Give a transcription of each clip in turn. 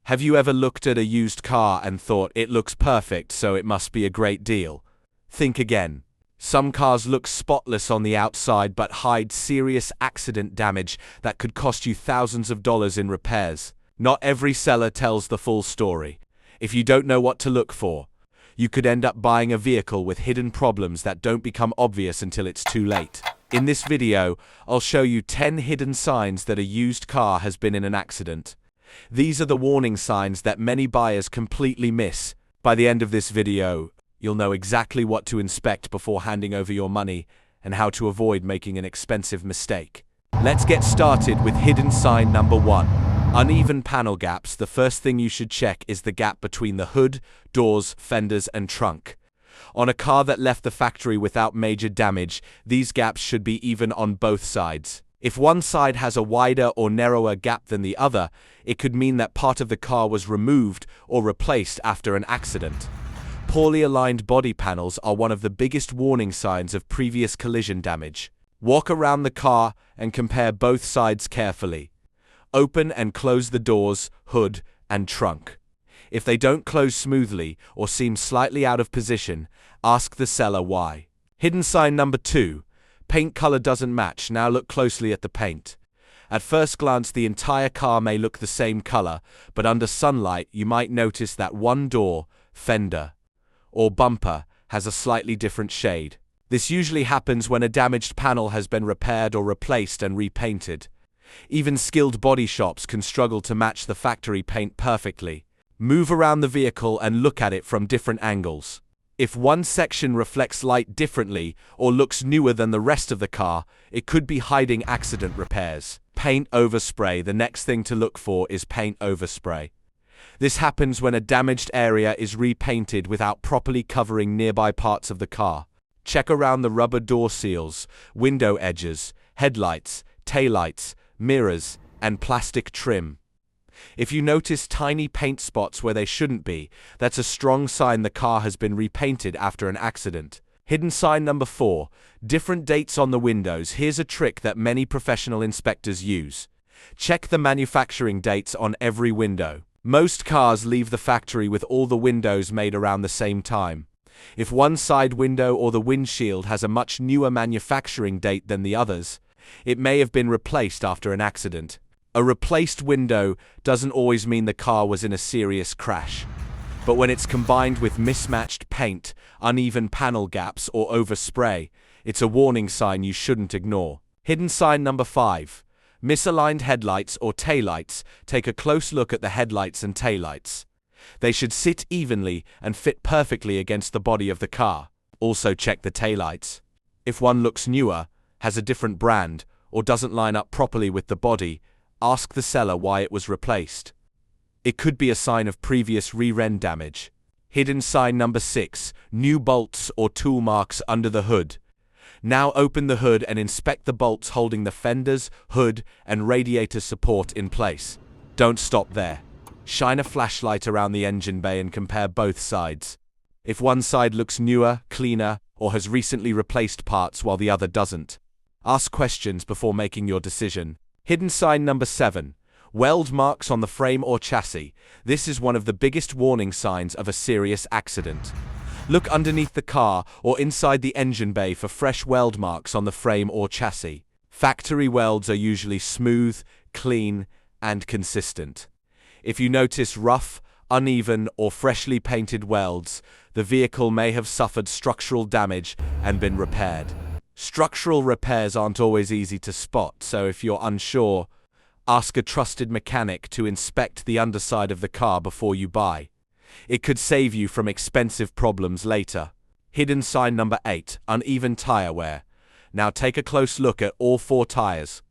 Have you ever looked at a used car and thought it looks perfect, so it must be a great deal? Think again. Some cars look spotless on the outside but hide serious accident damage that could cost you thousands of dollars in repairs. Not every seller tells the full story. If you don't know what to look for, you could end up buying a vehicle with hidden problems that don't become obvious until it's too late. In this video, I'll show you 10 hidden signs that a used car has been in an accident. These are the warning signs that many buyers completely miss. By the end of this video, you'll know exactly what to inspect before handing over your money and how to avoid making an expensive mistake. Let's get started with hidden sign number 1. Uneven panel gaps. The first thing you should check is the gap between the hood, doors, fenders, and trunk. On a car that left the factory without major damage, these gaps should be even on both sides. If one side has a wider or narrower gap than the other, it could mean that part of the car was removed or replaced after an accident. Poorly aligned body panels are one of the biggest warning signs of previous collision damage. Walk around the car and compare both sides carefully. Open and close the doors, hood, and trunk. If they don't close smoothly or seem slightly out of position, ask the seller why. Hidden sign number 2. Paint color doesn't match. Now look closely at the paint. At first glance, the entire car may look the same color, but under sunlight, you might notice that one door, fender, or bumper has a slightly different shade. This usually happens when a damaged panel has been repaired or replaced and repainted. Even skilled body shops can struggle to match the factory paint perfectly. Move around the vehicle and look at it from different angles. If one section reflects light differently or looks newer than the rest of the car, it could be hiding accident repairs. Paint overspray. The next thing to look for is paint overspray. This happens when a damaged area is repainted without properly covering nearby parts of the car. Check around the rubber door seals, window edges, headlights, taillights, mirrors, and plastic trim. If you notice tiny paint spots where they shouldn't be, that's a strong sign the car has been repainted after an accident. Hidden sign number 4. Different dates on the windows. Here's a trick that many professional inspectors use. Check the manufacturing dates on every window. Most cars leave the factory with all the windows made around the same time. If one side window or the windshield has a much newer manufacturing date than the others, it may have been replaced after an accident. A replaced window doesn't always mean the car was in a serious crash. But when it's combined with mismatched paint, uneven panel gaps, or overspray, it's a warning sign you shouldn't ignore. Hidden sign number 5. Misaligned headlights or taillights. Take a close look at the headlights and taillights. They should sit evenly and fit perfectly against the body of the car. Also check the taillights. If one looks newer, has a different brand, or doesn't line up properly with the body, ask the seller why it was replaced. It could be a sign of previous re-rend damage. Hidden sign number 6. New bolts or tool marks under the hood. Now open the hood and inspect the bolts holding the fenders, hood, and radiator support in place. Don't stop there. Shine a flashlight around the engine bay and compare both sides. If one side looks newer, cleaner, or has recently replaced parts while the other doesn't, ask questions before making your decision. Hidden sign number 7. Weld marks on the frame or chassis. This is one of the biggest warning signs of a serious accident. Look underneath the car or inside the engine bay for fresh weld marks on the frame or chassis. Factory welds are usually smooth, clean, and consistent. If you notice rough, uneven, or freshly painted welds, the vehicle may have suffered structural damage and been repaired. Structural repairs aren't always easy to spot, so if you're unsure, ask a trusted mechanic to inspect the underside of the car before you buy. It could save you from expensive problems later. Hidden sign number 8. Uneven tire wear. Now take a close look at all 4 tires.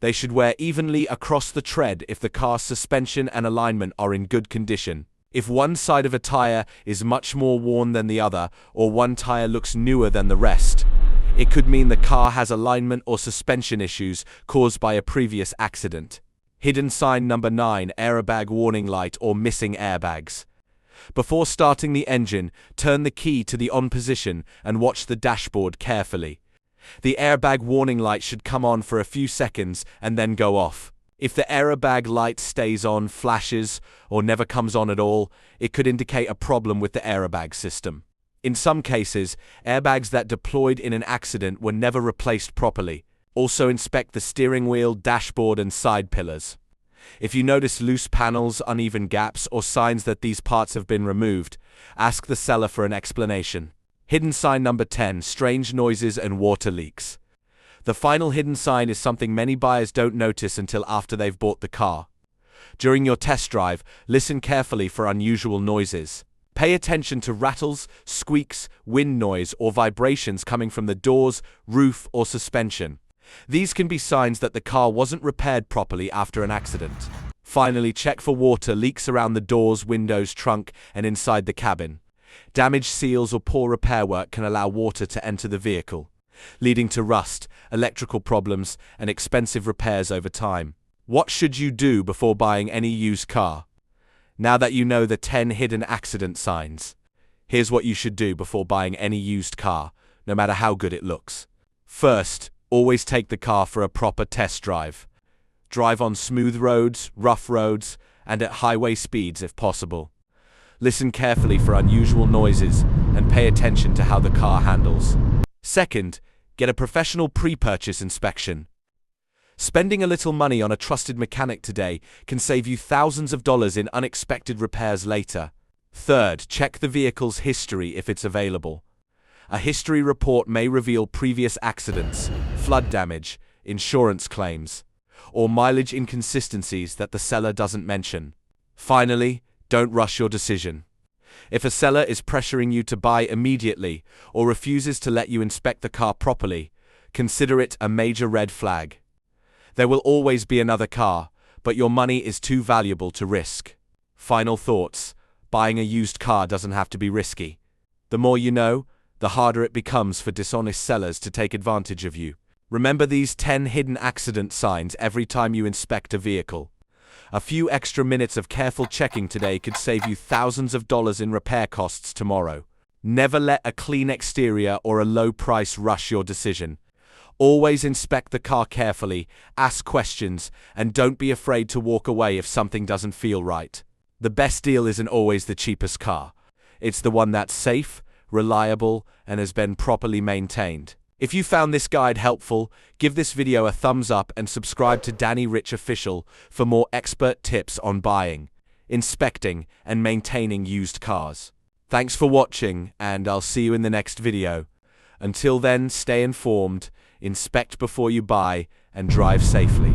They should wear evenly across the tread if the car's suspension and alignment are in good condition. If one side of a tire is much more worn than the other, or one tire looks newer than the rest, it could mean the car has alignment or suspension issues caused by a previous accident. Hidden sign number 9. Airbag warning light or missing airbags. Before starting the engine, turn the key to the on position and watch the dashboard carefully. The airbag warning light should come on for a few seconds and then go off. If the airbag light stays on, flashes, or never comes on at all, it could indicate a problem with the airbag system. In some cases, airbags that deployed in an accident were never replaced properly. Also inspect the steering wheel, dashboard, and side pillars. If you notice loose panels, uneven gaps, or signs that these parts have been removed, ask the seller for an explanation. Hidden sign number 10, strange noises and water leaks. The final hidden sign is something many buyers don't notice until after they've bought the car. During your test drive, listen carefully for unusual noises. Pay attention to rattles, squeaks, wind noise, or vibrations coming from the doors, roof, or suspension. These can be signs that the car wasn't repaired properly after an accident. Finally, check for water leaks around the doors, windows, trunk, and inside the cabin. Damaged seals or poor repair work can allow water to enter the vehicle, leading to rust, electrical problems, and expensive repairs over time. What should you do before buying any used car? Now that you know the 10 hidden accident signs, here's what you should do before buying any used car, no matter how good it looks. First, always take the car for a proper test drive. Drive on smooth roads, rough roads, and at highway speeds if possible. Listen carefully for unusual noises and pay attention to how the car handles. Second, get a professional pre-purchase inspection. Spending a little money on a trusted mechanic today can save you thousands of dollars in unexpected repairs later. Third, check the vehicle's history if it's available. A history report may reveal previous accidents, flood damage, insurance claims, or mileage inconsistencies that the seller doesn't mention. Finally, don't rush your decision. If a seller is pressuring you to buy immediately or refuses to let you inspect the car properly, consider it a major red flag. There will always be another car, but your money is too valuable to risk. Final thoughts: buying a used car doesn't have to be risky. The more you know, the harder it becomes for dishonest sellers to take advantage of you. Remember these 10 hidden accident signs every time you inspect a vehicle. A few extra minutes of careful checking today could save you thousands of dollars in repair costs tomorrow. Never let a clean exterior or a low price rush your decision. Always inspect the car carefully, ask questions, and don't be afraid to walk away if something doesn't feel right. The best deal isn't always the cheapest car. It's the one that's safe, reliable, and has been properly maintained. If you found this guide helpful, give this video a thumbs up and subscribe to Danny Rich Official for more expert tips on buying, inspecting, and maintaining used cars. Thanks for watching, and I'll see you in the next video. Until then, stay informed, inspect before you buy, and drive safely.